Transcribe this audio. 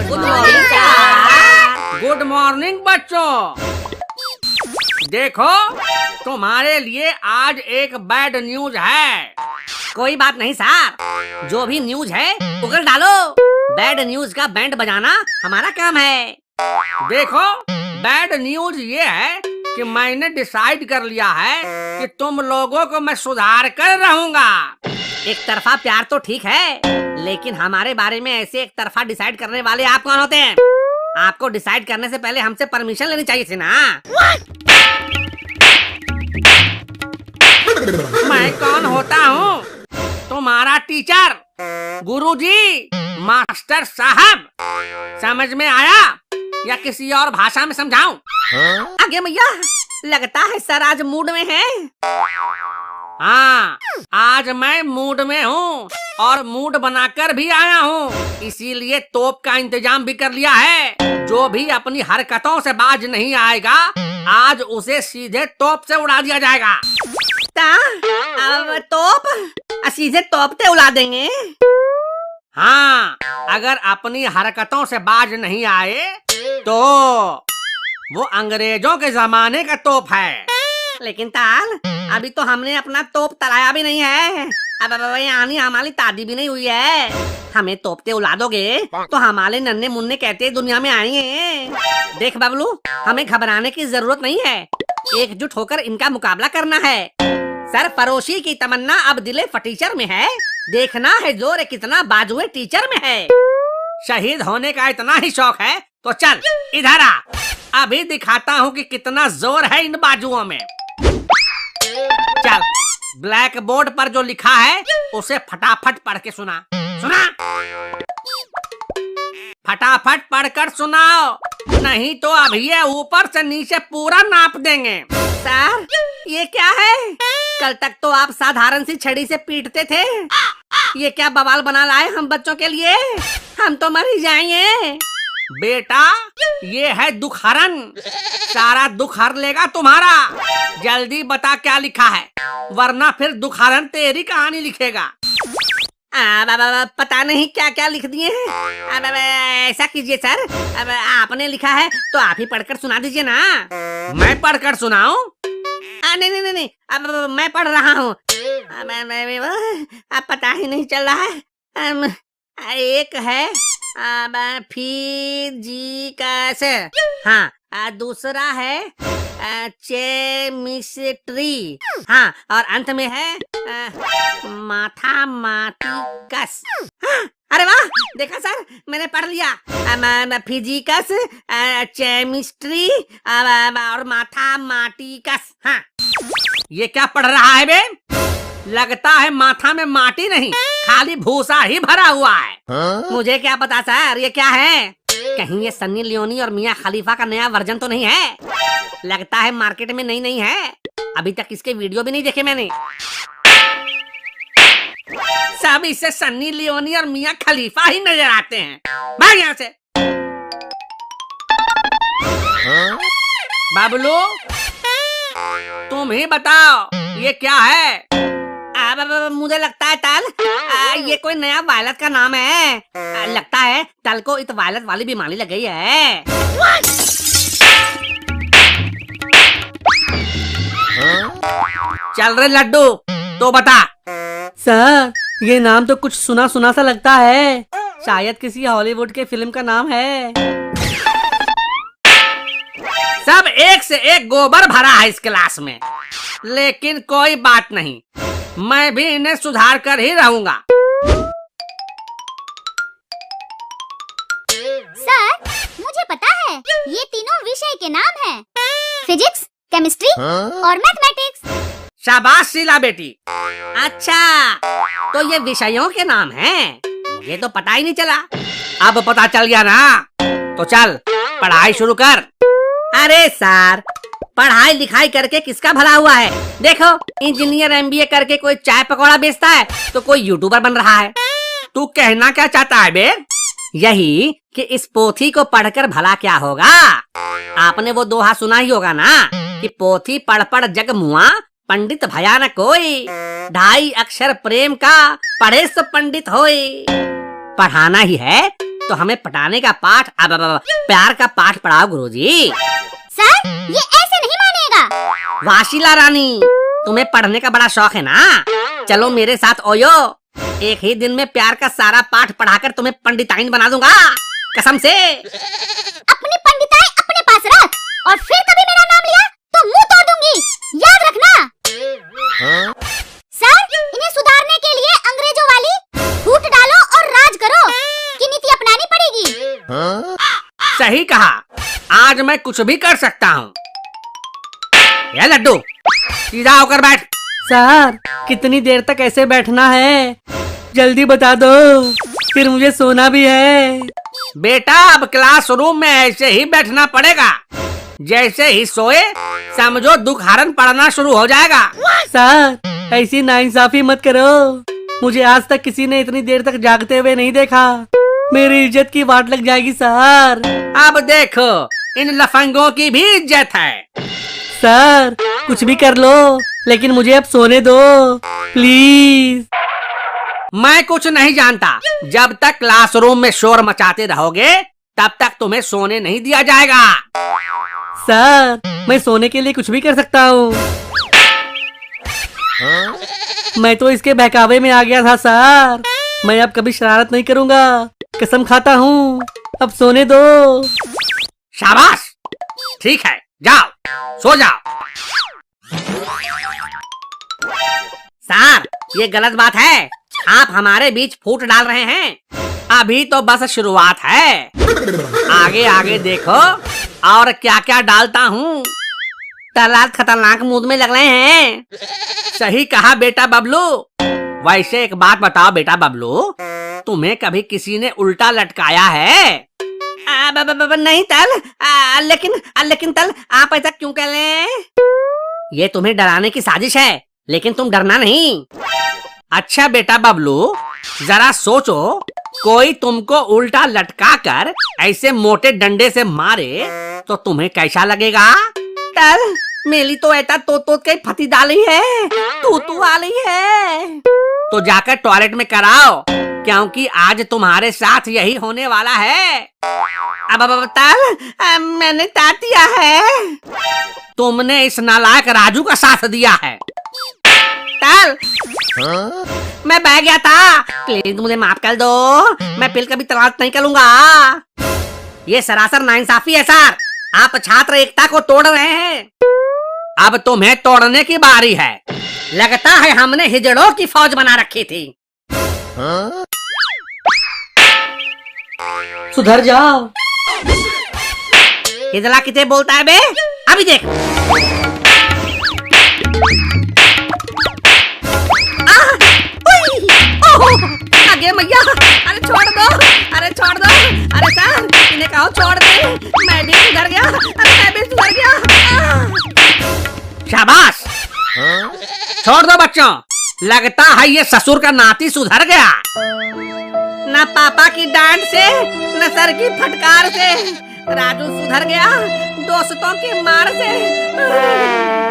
Good morning sir. Good morning बच्चों। देखो, तुम्हारे लिए आज एक बैड न्यूज है। कोई बात नहीं सर, जो भी न्यूज है उगल डालो। बैड न्यूज का बैंड बजाना हमारा काम है। देखो, बैड न्यूज ये है कि मैंने डिसाइड कर लिया है कि तुम लोगों को मैं सुधार कर रहूंगा। एक तरफा प्यार तो ठीक है, लेकिन हमारे बारे में ऐसे एक तरफा डिसाइड करने वाले आप कौन होते हैं? आपको डिसाइड करने से पहले हमसे परमिशन लेनी चाहिए थी ना। मैं कौन होता हूँ? तुम्हारा टीचर, गुरुजी, मास्टर साहब। समझ में आया या किसी और भाषा में समझाऊं? आगे भैया, लगता है सर आज मूड में है। हाँ, आज मैं मूड में हूँ और मूड बनाकर भी आया हूँ। इसीलिए तोप का इंतजाम भी कर लिया है। जो भी अपनी हरकतों से बाज नहीं आएगा, आज उसे सीधे तोप से उड़ा दिया जाएगा। अब तोप सीधे तोपते उड़ा देंगे। हाँ, अगर अपनी हरकतों से बाज नहीं आए तो वो अंग्रेजों के जमाने का तोप है। लेकिन ताल, अभी तो हमने अपना तोप तराया भी नहीं है। अब यानी हमारी तादी भी नहीं हुई है। हमें तोपते उड़ा दोगे तो हमारे नन्हे मुन्ने कहते दुनिया में आएंगे। देख बबलू, हमें घबराने की जरूरत नहीं है। एकजुट होकर इनका मुकाबला करना है। सर फरोशी की तमन्ना अब दिले फटीचर में है। देखना है जोर कितना बाजुए टीचर में है। शहीद होने का इतना ही शौक है तो चल इधर आ। अभी दिखाता हूँ कि कितना जोर है इन बाजुओं में। चल, ब्लैक बोर्ड पर जो लिखा है उसे फटाफट पढ़ के सुना। फटाफट पढ़कर सुनाओ, नहीं तो अभी ये ऊपर से नीचे पूरा नाप देंगे। सर, ये क्या है? कल तक तो आप साधारण सी छड़ी से पीटते थे। ये क्या बवाल बना लाए हम बच्चों के लिए? हम तो मर ही जाएंगे। बेटा, ये है दुखहरण। सारा दुख हर लेगा तुम्हारा। जल्दी बता क्या लिखा है, वरना फिर दुखहरण तेरी कहानी लिखेगा। पता नहीं क्या क्या लिख दिए हैं। ऐसा कीजिए सर, अब आपने लिखा है तो आप ही पढ़कर सुना दीजिए ना। मैं पढ़कर सुनाऊं? नहीं, अब मैं पढ़ रहा हूँ। अब पता ही नहीं चल रहा है। एक है फिजिक्स, हाँ, दूसरा है केमिस्ट्री, हाँ, और अंत में है मैथमेटिक्स। हाँ, अरे वाह, देखा सर, मैंने पढ़ लिया। फिजिक्स, केमिस्ट्री और मैथमेटिक्स। हाँ, ये क्या पढ़ रहा है बे? लगता है माथा में माटी नहीं, खाली भूसा ही भरा हुआ है। मुझे क्या पता सर, ये क्या है? कहीं ये सन्नी लियोनी और मियां खलीफा का नया वर्जन तो नहीं है? लगता है मार्केट में नई है। अभी तक इसके वीडियो भी नहीं देखे मैंने। सब इसे सन्नी लियोनी और मियां खलीफा ही नजर आते हैं। भाग यहाँ से। बाबलू, तुम ही बताओ ये क्या है? मुझे लगता है ताल, ये कोई नया वायरस का नाम है। लगता है ताल को इस वायरस वाली बीमारी लग गई है। चल रे लड्डू, तो बता। सर, ये नाम तो कुछ सुना सुना सा लगता है। शायद किसी हॉलीवुड के फिल्म का नाम है। सब एक से एक गोबर भरा है इस क्लास में, लेकिन कोई बात नहीं, मैं भी इन्हें सुधार कर ही रहूंगा। सर, मुझे पता है, ये तीनों विषय के नाम हैं। फिजिक्स, केमिस्ट्री और मैथमेटिक्स। शाबाश शीला बेटी। अच्छा, तो ये विषयों के नाम हैं। मुझे तो पता ही नहीं चला। अब पता चल गया ना, तो चल पढ़ाई शुरू कर। अरे सर, पढ़ाई लिखाई करके किसका भला हुआ है? देखो, इंजीनियर एमबीए करके कोई चाय पकौड़ा बेचता है तो कोई यूट्यूबर बन रहा है। तू कहना क्या चाहता है बे? यही कि इस पोथी को पढ़कर भला क्या होगा। आपने वो दोहा सुना ही होगा ना कि पोथी पढ़ पढ़ जग मुआ, पंडित भया न कोई। 2.5 अक्षर प्रेम का, पढ़े सो पंडित होए। पढ़ाना ही है तो हमें पटाने का पाठ प्यार का पाठ पढ़ाओ गुरुजी। सर ये ऐसे नहीं मानेगा। वाशिला रानी, तुम्हें पढ़ने का बड़ा शौक है ना, चलो मेरे साथ ओयो। एक ही दिन में प्यार का सारा पाठ पढ़ाकर तुम्हें पंडिताइन बना दूंगा, कसम से। अपनी पंडिताई अपने पास रख, और फिर कभी मेरा नाम लिया तो मुंह तोड़ दूंगी, याद रखना। सर इन्हें सुधारने के लिए अंग्रेजों वाली फूट डालो और राज करो की नीति अपनानी पड़ेगी। सही कहा, आज मैं कुछ भी कर सकता हूँ। ये लड्डू, सीधा होकर बैठ। सर कितनी देर तक ऐसे बैठना है, जल्दी बता दो, फिर मुझे सोना भी है। बेटा अब क्लासरूम में ऐसे ही बैठना पड़ेगा, जैसे ही सोए समझो दुखहरण पढ़ना शुरू हो जाएगा। सर ऐसी नाइंसाफी मत करो, मुझे आज तक किसी ने इतनी देर तक जागते हुए नहीं देखा, मेरी इज्जत की वाट लग जाएगी सर। अब देखो इन लफंगों की भी इज्जत है। सर कुछ भी कर लो, लेकिन मुझे अब सोने दो प्लीज। मैं कुछ नहीं जानता, जब तक क्लासरूम में शोर मचाते रहोगे तब तक तुम्हें सोने नहीं दिया जाएगा। सर मैं सोने के लिए कुछ भी कर सकता हूँ। मैं तो इसके बहकावे में आ गया था सर, मैं अब कभी शरारत नहीं करूँगा, कसम खाता हूँ, अब सोने दो। शाबाश, ठीक है, जाओ सो जाओ। सर ये गलत बात है, आप हमारे बीच फूट डाल रहे हैं। अभी तो बस शुरुआत है, आगे आगे देखो और क्या क्या डालता हूँ। तलाक खतरनाक मूड में लग रहे हैं। सही कहा बेटा बबलू। वैसे एक बात बताओ बेटा बबलू, तुम्हें कभी किसी ने उल्टा लटकाया है? नहीं तल, लेकिन तल आप ऐसा क्यों कह रहे हैं? ये तुम्हें डराने की साजिश है, लेकिन तुम डरना नहीं। अच्छा बेटा बबलू, जरा सोचो, कोई तुमको उल्टा लटका कर ऐसे मोटे डंडे से मारे तो तुम्हें कैसा लगेगा? तल मेरी तो ऐसा तो कई फटी डाली है, तू आ रही है। तो जाकर टॉयलेट में कराओ, क्योंकि आज तुम्हारे साथ यही होने वाला है। अब तल मैंने ता दिया है। तुमने इस नालायक राजू का साथ दिया है। तल मैं बह गया था, प्लीज मुझे माफ कर दो, मैं फिर कभी तलाश नहीं करूंगा। ये सरासर नाइंसाफी है सर, आप छात्र एकता को तोड़ रहे हैं। अब तुम्हें तोड़ने की बारी है। लगता है हमने हिजड़ों की फौज बना रखी थी। सुधर जाओ। हिजड़ा किसे बोलता है बे? अभी देख। आगे मैया, अरे छोड़ दो, अरे छोड़ दो, अरे सर इन्हें कहो छोड़ दे, मैं भी सुधर गया, अरे मैं भी सुधर गया। शाबाश, छोड़ दो बच्चों, लगता है ये ससुर का नाती सुधर गया। न पापा की डांट से न सर की फटकार से राजू सुधर गया, दोस्तों की मार से।